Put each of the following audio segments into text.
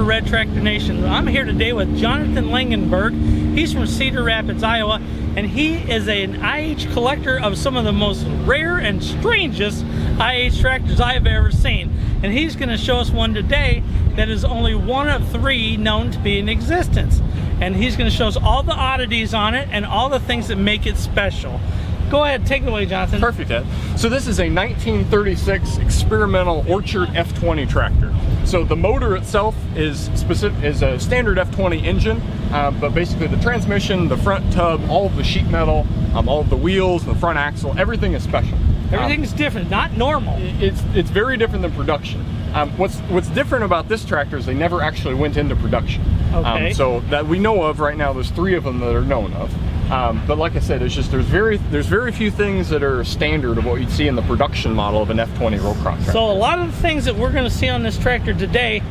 for Red Tractor Nation. I'm here today with Johnathan Langdenburg. He's from Cedar Rapids, Iowa, and he is an IH collector of some of the most rare and strangest IH tractors I've ever seen. And he's going to show us one today that is only one of 3 known to be in existence. And he's going to show us all the oddities on it and all the things that make it special. Go ahead, take it away, Jonathan. Perfect, Ed. So this is a 1936 experimental Orchard F-20 tractor. So the motor itself is a standard F-20 engine, but basically the transmission, the front tub, all of the sheet metal, all of the wheels, the front axle, everything is special. Everything's different, not normal. It's very different than production. What's different about this tractor is they never actually went into production. Okay. So that we know of right now, there's 3 of them that are known of. But like I said, it's just there's very few things that are standard of what you'd see in the production model of an F-20 row crop tractor. So a lot of the things that we're going to see on this tractor today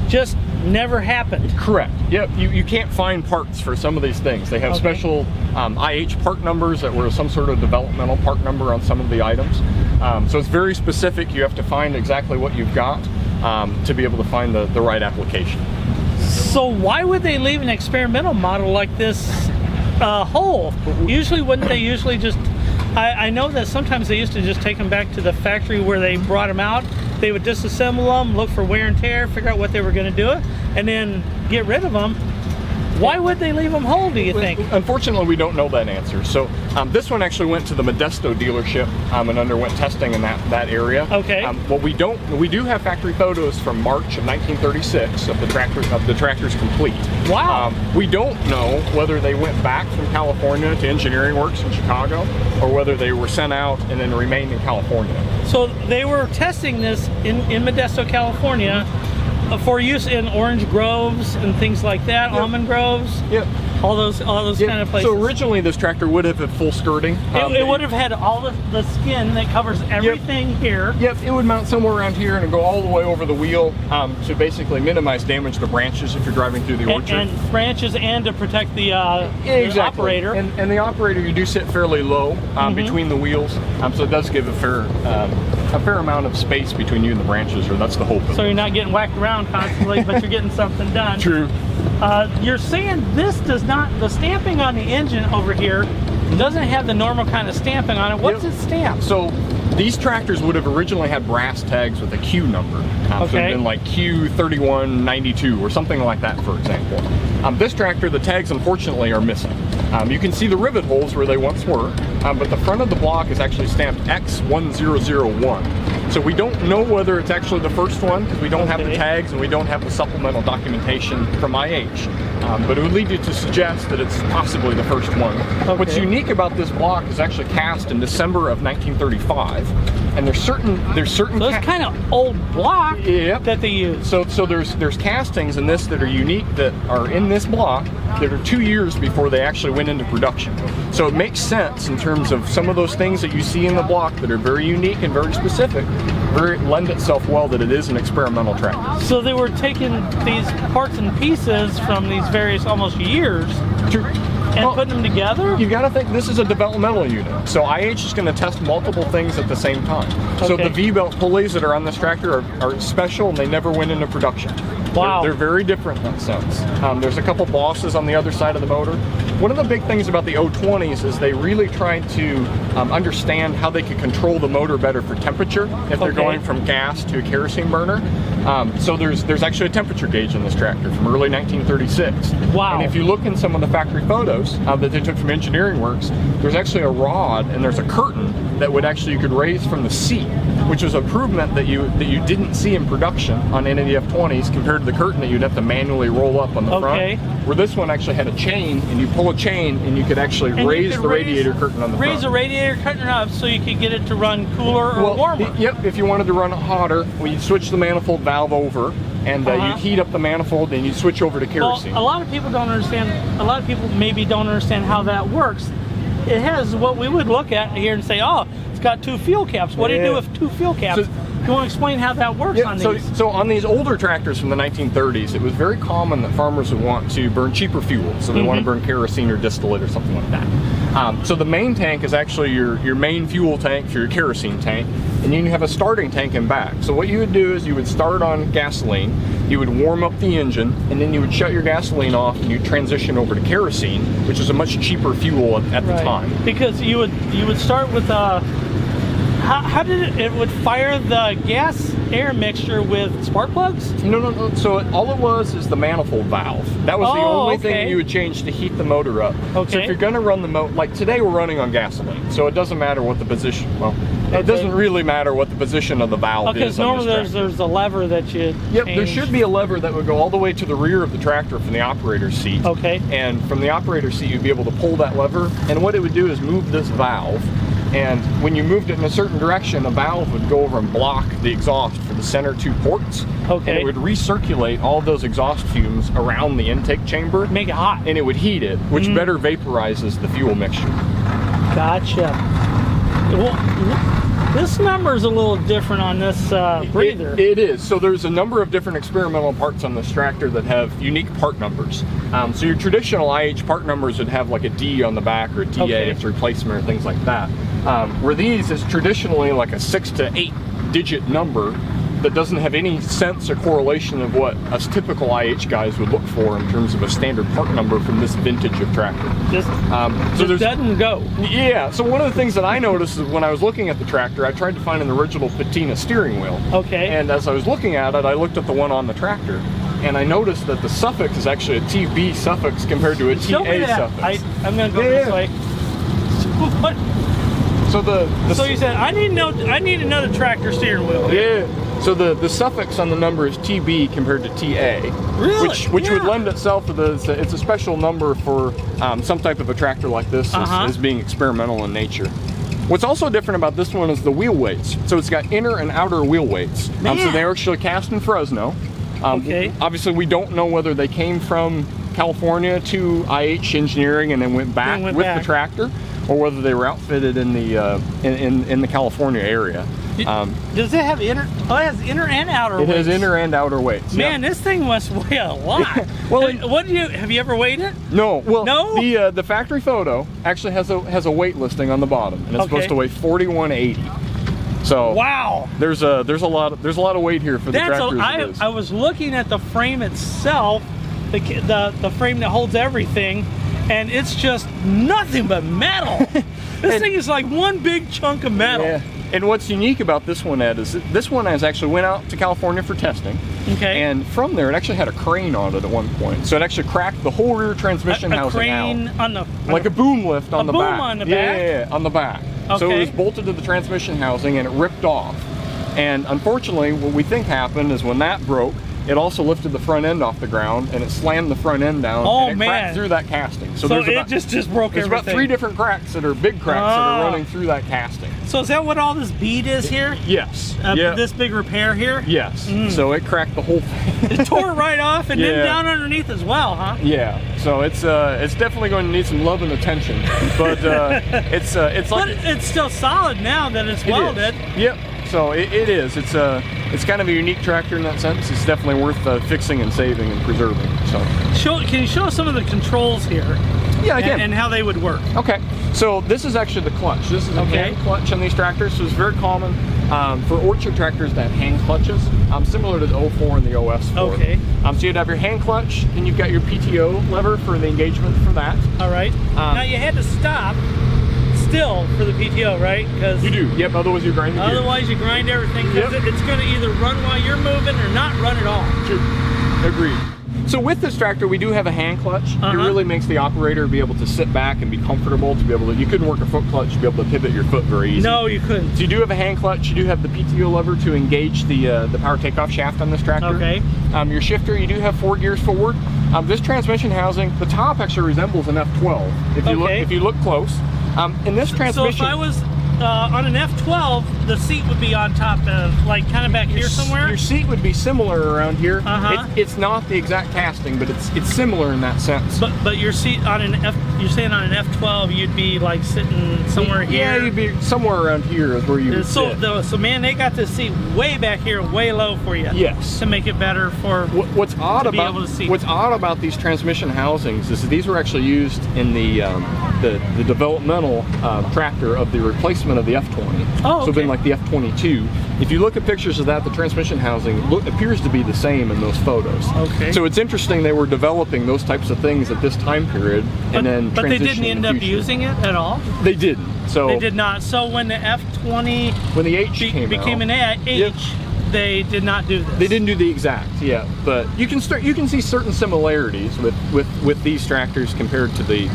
just never happened. Correct. Yep. You can't find parts for some of these things. They have special IH part numbers that were some sort of developmental part number on some of the items. So it's very specific. You have to find exactly what you've got to be able to find the right application. So why would they leave an experimental model like this whole? Usually, wouldn't they usually just, I know that sometimes they used to just take them back to the factory where they brought them out. They would disassemble them, look for wear and tear, figure out what they were going to do, and then get rid of them. Why would they leave them whole, do you think? Unfortunately, we don't know that answer. So this one actually went to the Modesto dealership and underwent testing in that area. Okay. What we do have factory photos from March of 1936 of the tractor's complete. Wow. We don't know whether they went back from California to engineering works in Chicago or whether they were sent out and then remained in California. So they were testing this in Modesto, California, for use in orange groves and things like that, almond groves. Yep. All those kind of places. So originally this tractor would have had full skirting. It would have had all the skin that covers everything here. Yep, it would mount somewhere around here and go all the way over the wheel to basically minimize damage to branches if you're driving through the orchard. And branches, and to protect the operator. And the operator, you do sit fairly low between the wheels, so it does give a fair amount of space between you and the branches, or that's the hope. So you're not getting whacked around constantly, but you're getting something done. True. You're saying this does not, the stamping on the engine over here doesn't have the normal kind of stamping on it. What's it stamped? So these tractors would have originally had brass tags with a Q number. So it would have been like Q3192 or something like that, for example. This tractor, the tags unfortunately are missing. You can see the rivet holes where they once were, but the front of the block is actually stamped X1001. So we don't know whether it's actually the first one because we don't have the tags and we don't have the supplemental documentation from IH. But it would lead you to suggest that it's possibly the first one. What's unique about this block is actually cast in December of 1935, and there's certain. So it's kind of old block that they use. So there's castings in this that are unique that are in this block that are 2 years before they actually went into production. So it makes sense in terms of some of those things that you see in the block that are very unique and very specific, lend itself well that it is an experimental tractor. So they were taking these parts and pieces from these various almost years and putting them together? You got to think this is a developmental unit. So IH is going to test multiple things at the same time. So the V-belt pulleys that are on this tractor are special and they never went into production. Wow. They're very different in that sense. There's a couple bosses on the other side of the motor. One of the big things about the O20s is they really tried to understand how they could control the motor better for temperature if they're going from gas to a kerosene burner. So there's actually a temperature gauge in this tractor from early 1936. Wow. And if you look in some of the factory photos that they took from engineering works, there's actually a rod and there's a curtain that you could raise from the seat, which was an improvement that you didn't see in production on any of the F-20s compared to the curtain that you'd have to manually roll up on the front. Where this one actually had a chain, and you pull a chain and you could actually raise the radiator curtain on the front. Raise the radiator curtain up so you could get it to run cooler or warmer. Yep, if you wanted to run it hotter, you'd switch the manifold valve over, and you'd heat up the manifold and you'd switch over to kerosene. Well, a lot of people don't understand, a lot of people maybe don't understand how that works. It has what we would look at here and say, oh, it's got 2 fuel caps. What do you do with 2 fuel caps? You want to explain how that works on these? So on these older tractors from the 1930s, it was very common that farmers would want to burn cheaper fuel. So they want to burn kerosene or distillate or something like that. So the main tank is actually your main fuel tank for your kerosene tank, and you have a starting tank in back. So what you would do is you would start on gasoline, you would warm up the engine, and then you would shut your gasoline off and you transition over to kerosene, which is a much cheaper fuel at the time. Because you would start with how did it would fire the gas air mixture with spark plugs? No. So all it was is the manifold valve. That was the only thing that you would change to heat the motor up. Okay. So if you're going to run the motor, like today we're running on gasoline, so it doesn't matter what the position. Well, it doesn't really matter what the position of the valve is. Because normally there's a lever that you. Yep. There should be a lever that would go all the way to the rear of the tractor from the operator's seat. Okay. And from the operator's seat, you'd be able to pull that lever, and what it would do is move this valve. And when you moved it in a certain direction, a valve would go over and block the exhaust for the center 2 ports. Okay. And it would recirculate all those exhaust fumes around the intake chamber. Make it hot. And it would heat it, which better vaporizes the fuel mixture. Gotcha. Well, this number is a little different on this breather. It is. So there's a number of different experimental parts on this tractor that have unique part numbers. So your traditional IH part numbers would have like a D on the back or a TA if it's a replacement or things like that. Where these is traditionally like a 6 to 8 digit number that doesn't have any sense or correlation of what us typical IH guys would look for in terms of a standard part number from this vintage of tractor. Just doesn't go. Yeah, so one of the things that I noticed is when I was looking at the tractor, I tried to find an original patina steering wheel. Okay. And as I was looking at it, I looked at the one on the tractor, and I noticed that the suffix is actually a TB suffix compared to a TA suffix. I'm going to go this way. What? So you said I need another tractor steering wheel. Yeah. So the suffix on the number is TB compared to TA. Really? Which would lend itself to it's a special number for some type of a tractor like this as being experimental in nature. What's also different about this one is the wheel weights. So it's got inner and outer wheel weights. So they're actually cast in Fresno. Obviously, we don't know whether they came from California to IH Engineering and then went back with the tractor, or whether they were outfitted in the California area. Does it have inner? Oh, it has inner and outer weights. It has inner and outer weights. Man, this thing must weigh a lot. Well, have you ever weighed it? No. Well, no. The factory photo actually has a weight listing on the bottom, and it's supposed to weigh 4180. So wow, there's a lot of weight here for the tractor. I was looking at the frame itself, the frame that holds everything, and it's just nothing but metal. This thing is like one big chunk of metal. Yeah. And what's unique about this one, Ed, is that this one has actually went out to California for testing. Okay. And from there, it actually had a crane on it at one point. So it actually cracked the whole rear transmission housing out. Like a boom lift on the back. A boom on the back? Yeah, on the back. Okay. So it was bolted to the transmission housing and it ripped off. And unfortunately, what we think happened is when that broke, it also lifted the front end off the ground and it slammed the front end down and it cracked through that casting. So it just broke everything. There's about 3 different cracks that are big cracks that are running through that casting. So is that what all this bead is here? Yes. This big repair here? Yes. So it cracked the whole thing. It tore it right off and then down underneath as well, huh? Yeah. So it's definitely going to need some love and attention. But it's like. But it's still solid now that it's welded. Yep. So it is. It's kind of a unique tractor in that sense. It's definitely worth fixing and saving and preserving. So can you show us some of the controls here? Yeah, I can. And how they would work. Okay. So this is actually the clutch. This is a hand clutch on these tractors. So it's very common for orchard tractors to have hand clutches, similar to the 04 and the OS4. Okay. So you'd have your hand clutch, and you've got your PTO lever for the engagement for that. All right. Now you had to stop still for the PTO, right? Because you do. Yep. Otherwise you grind. Otherwise you grind everything. Because it's going to either run while you're moving or not run at all. True. Agreed. So with this tractor, we do have a hand clutch. It really makes the operator be able to sit back and be comfortable to be able to. You couldn't work a foot clutch to be able to pivot your foot very easy. No, you couldn't. So you do have a hand clutch. You do have the PTO lever to engage the power takeoff shaft on this tractor. Okay. Your shifter, you do have 4 gears forward. This transmission housing, the top actually resembles an F-12 if you look close. In this transmission. So if I was on an F-12, the seat would be on top of, like, kind of back here somewhere? Your seat would be similar around here. It's not the exact casting, but it's similar in that sense. But your seat on an you're saying on an F-12 you'd be like sitting somewhere here? Yeah, you'd be somewhere around here is where you would sit. So man, they got this seat way back here, way low for you. Yes. To make it better for what's odd about these transmission housings is that these were actually used in the developmental tractor of the replacement of the F-20. Oh, okay. So then like the F-22. If you look at pictures of that, the transmission housing appears to be the same in those photos. Okay. So it's interesting they were developing those types of things at this time period, but they didn't end up using it at all. They didn't. So they did not. So when the F-20 when the H became an H, yep. They did not do this. They didn't do the exact, yeah. But you can see certain similarities with these tractors compared to the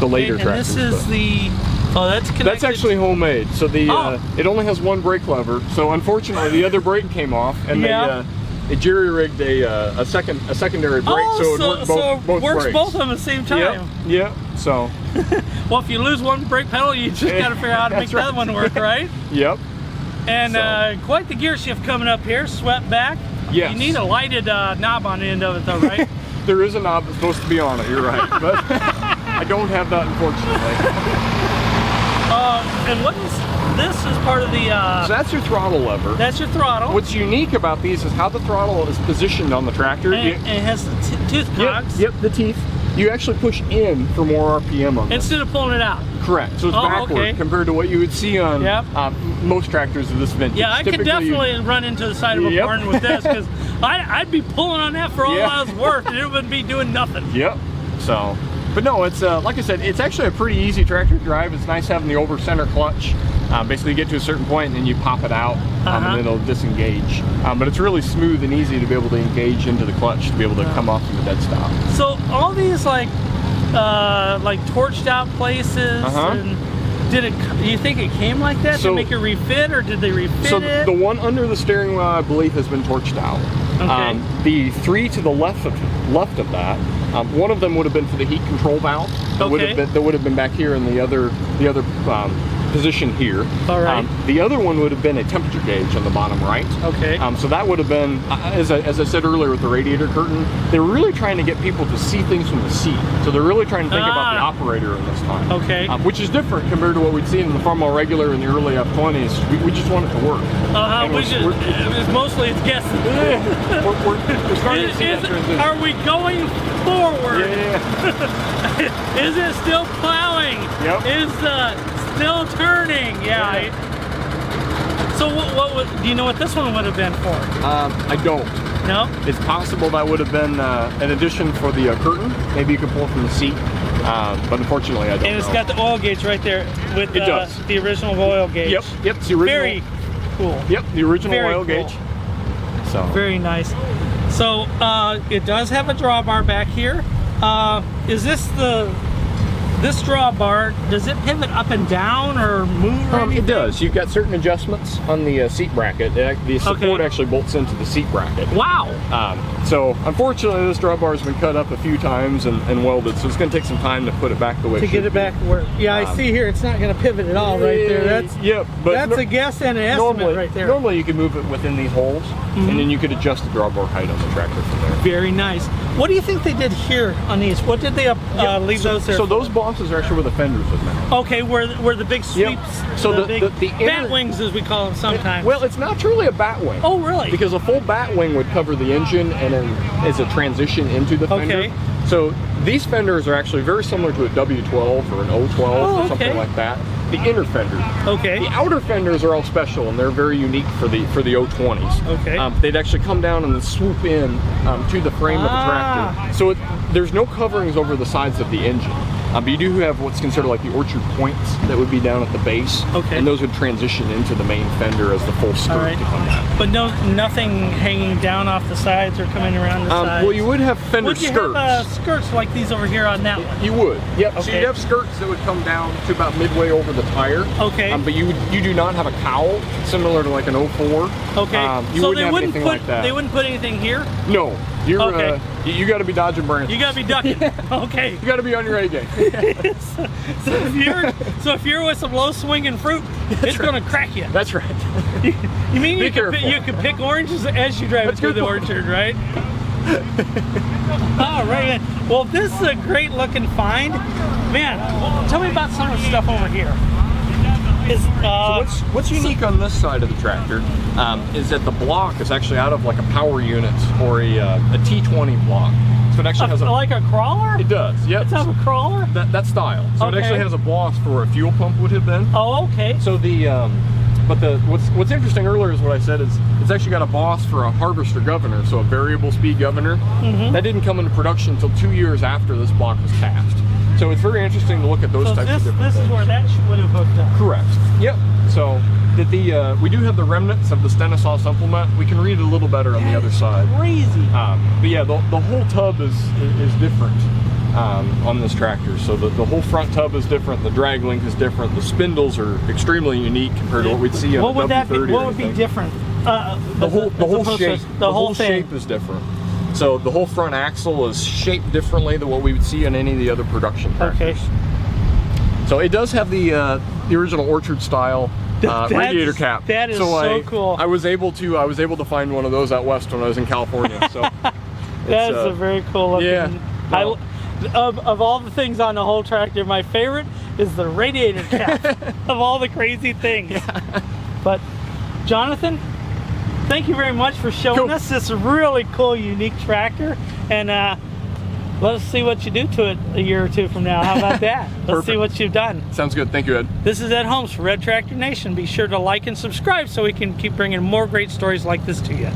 later tractors. And this is the. Oh, that's connected. That's actually homemade. So it only has one brake lever. So unfortunately, the other brake came off, and they jerry-rigged a secondary brake, so it worked both works brakes. both of them at the same time. Yep. So. Well, if you lose one brake pedal, you just got to figure out how to make the other one work, right? Yep. And quite the gear shift coming up here, swept back. Yes. You need a lighted knob on the end of it, though, right? There is a knob that's supposed to be on it. You're right, but I don't have that, unfortunately. And what is this? Is part of the? So that's your throttle lever. That's your throttle. What's unique about these is how the throttle is positioned on the tractor. And it has the tooth cogs. Yep, the teeth. You actually push in for more RPM on this. Instead of pulling it out. Correct. So it's backward compared to what you would see on most tractors of this vintage. Yeah, I could definitely run into the side of a barn with this, because I'd be pulling on that for all I was worth, and it wouldn't be doing nothing. Yep. So, but no, it's like I said, it's actually a pretty easy tractor to drive. It's nice having the over center clutch. Basically, you get to a certain point and then you pop it out, and then it'll disengage. But it's really smooth and easy to be able to engage into the clutch to be able to come off from the dead stop. So all these like torched out places. And do you think it came like that to make it refit, or did they refit it? So the one under the steering wheel, I believe, has been torched out. Okay. The three to the left of that, one of them would have been for the heat control valve. That would have been back here in the other position here. All right. The other one would have been a temperature gauge on the bottom right. Okay. So that would have been, as I said earlier with the radiator curtain, they're really trying to get people to see things from the seat. So they're really trying to think about the operator in this time. Okay. Which is different compared to what we'd seen in the Farmall Regular in the early F-20s. We just want it to work. It's mostly it's guessing. We're starting to see that transition. Are we going forward? Yeah. Is it still plowing? Yep. Is still turning? Yeah. So do you know what this one would have been for? I don't. No? It's possible that would have been an addition for the curtain. Maybe you could pull from the seat. But unfortunately, I don't know. And it's got the oil gauge right there with the original oil gauge. Yep, it's the original. Very cool. Yep, the original oil gauge. So very nice. So it does have a drawbar back here. Is this drawbar, does it pivot up and down or move? It does. You've got certain adjustments on the seat bracket. The support actually bolts into the seat bracket. Wow. So unfortunately, this drawbar has been cut up a few times and welded, so it's going to take some time to put it back the way it should be. To get it back where, I see here, it's not going to pivot at all right there. That's a guess and an estimate right there. Normally you can move it within these holes, and then you could adjust the drawbar height on the tractor from there. Very nice. What do you think they did here on these? What did they leave those there? So those bosses are actually where the fenders are mounted. Okay, where the big sweeps, so the bat wings as we call them sometimes. Well, it's not truly a bat wing. Oh, really? Because a full bat wing would cover the engine and then as a transition into the fender. Okay. So these fenders are actually very similar to a W12 or an O12 or something like that. The inner fender. Okay. The outer fenders are all special and they're very unique for the O20s. Okay. They'd actually come down and then swoop in to the frame of the tractor. So there's no coverings over the sides of the engine. But you do have what's considered like the orchard points that would be down at the base. Okay. And those would transition into the main fender as the full skirt to come down. But nothing hanging down off the sides or coming around the sides? Well, you would have fender skirts. Would you have skirts like these over here on that one? You would. Yep. Okay. So you'd have skirts that would come down to about midway over the tire. Okay. But you do not have a cowl similar to like an 04. Okay. You wouldn't have anything like that. They wouldn't put anything here? No. You got to be dodging branches. You got to be ducking. Okay. You got to be on your A game. so if you're with some low swinging fruit, it's going to crack you. That's right. You mean you can pick oranges as you drive through the orchard, right? All right, man. Well, this is a great looking find. Man, tell me about some of the stuff over here. So what's unique on this side of the tractor is that the block is actually out of like a power unit or a T20 block. So it actually has like a crawler? It does, yep. It's a crawler? That style. So Okay. it actually has a boss for where a fuel pump would have been. Oh, okay. So what's interesting earlier is what I said is it's actually got a boss for a harvester governor, so a variable speed governor. That didn't come into production until 2 years after this block was cast. So it's very interesting to look at those types of different this things. is where that would have hooked up. Correct. Yep. So we do have the remnants of the Stanislaus implement. We can read it a little better on the other side. Crazy. But yeah, the whole tub is different on this tractor. So the whole front tub is different. The drag link is different. The spindles are extremely unique compared to what we'd see on What a would that be? W30 or What would be anything. different? The whole shape. The whole thing. shape is different. So the whole front axle is shaped differently than what we would see on any of the other production tractors. Okay. So it does have the original Orchard style radiator cap. That is so cool. I was able to find one of those out west when I was in California. So that is a very cool looking. Yeah. No. Of all the things on the whole tractor, my favorite is the radiator cap. Of all the crazy things. Yeah. But Johnathan, thank you very much for showing us this really cool, unique tractor, and let us see what you do to it a year or two from now. How about that? Let's see what you've done. Sounds good. Thank you, Ed. This is Ed Holmes for Red Tractor Nation. Be sure to like and subscribe so we can keep bringing more great stories like this to you.